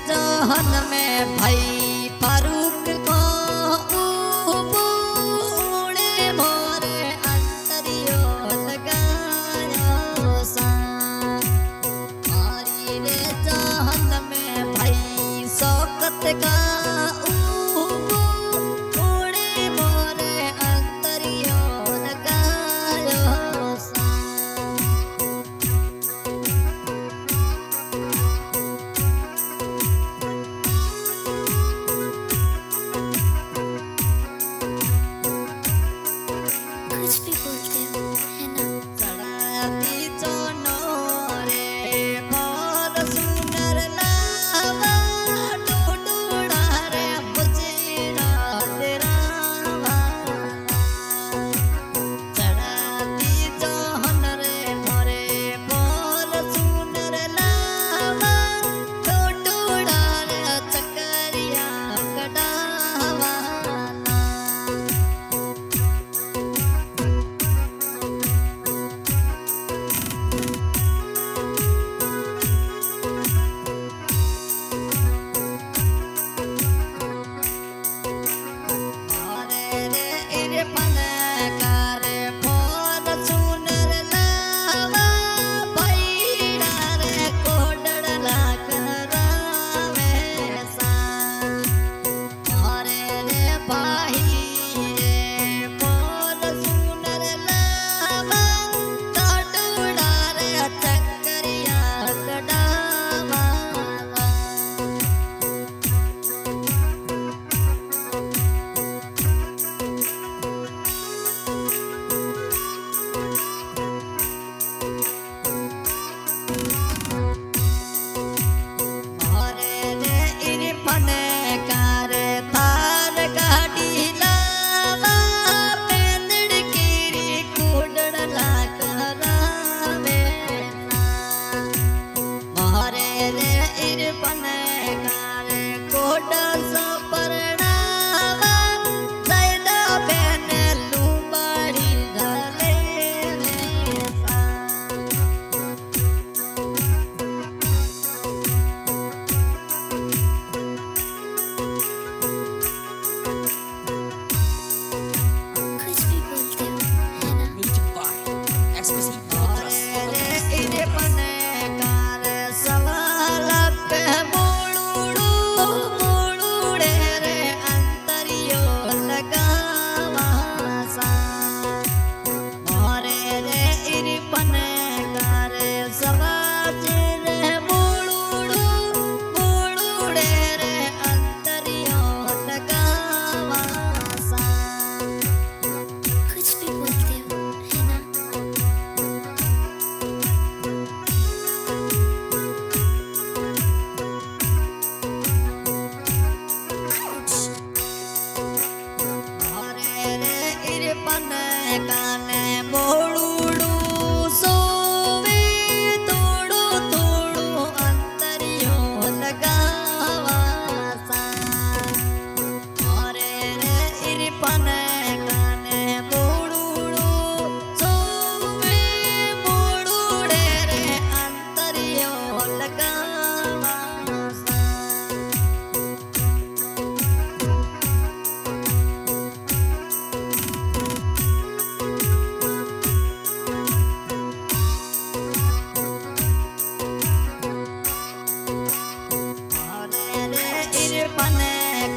जहन में भाई फारूक को उड़े मोरे अंतरियो लगायो सा मारी रे जहन में भाई शौकत का उड़े मोरे अंतरियो लगायो सा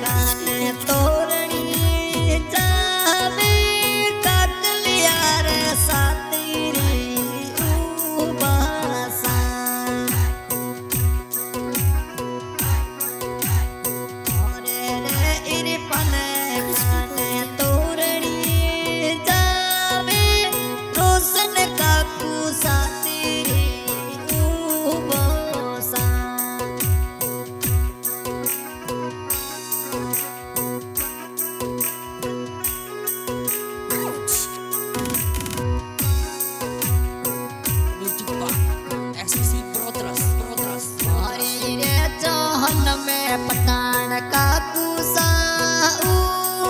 काने तोरणी जावे काकलिया रे सातीरी उबासा ओरे रे इरपन काने तोरणी जावे रोशन काकू सातीरी उबासा हरी रे जहन में पठान काकू सा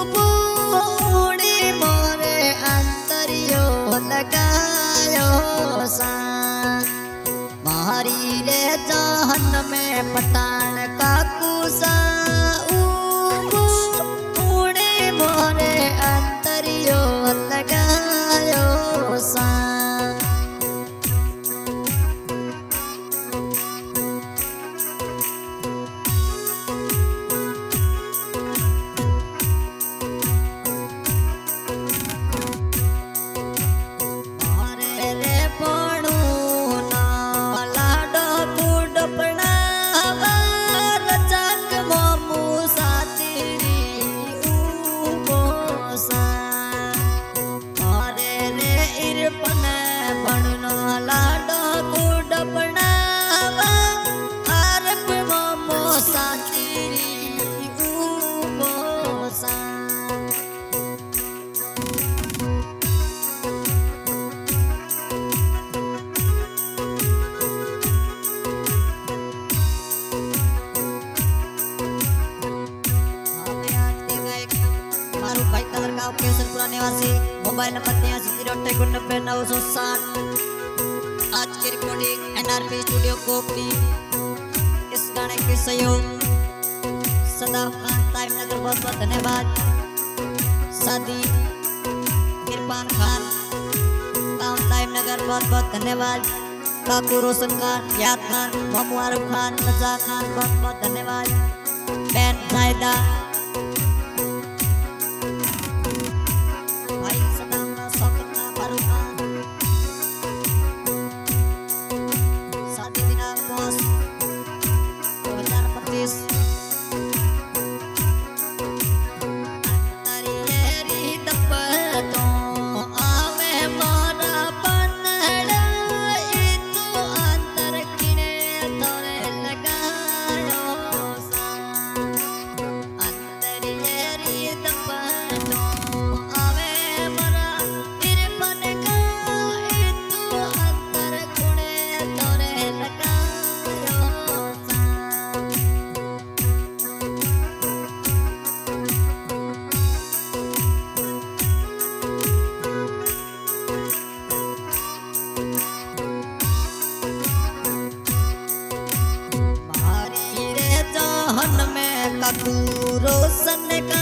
उबूड़ी मोरे अंतरियो लगायो सा हरी रे जहन में पठान काकू सा उबूड़ी मोरे अंतरियो लगायो सा भाई तवर गांव केसरपुरा निवासी मोबाइल नंबर 83 आज की रिकॉर्डिंग एनआरपी स्टूडियो कोपली। इस गाने के सहयोग सदा खान टाइम नगर बहुत बहुत धन्यवाद। सादी इरफान खान टाइम नगर बहुत बहुत धन्यवाद। काकू रोशन खान याद खान मोहम्मद आरुफ खान रजा खान बहुत बहुत धन्यवाद। बैन जायदा काकू रोशन का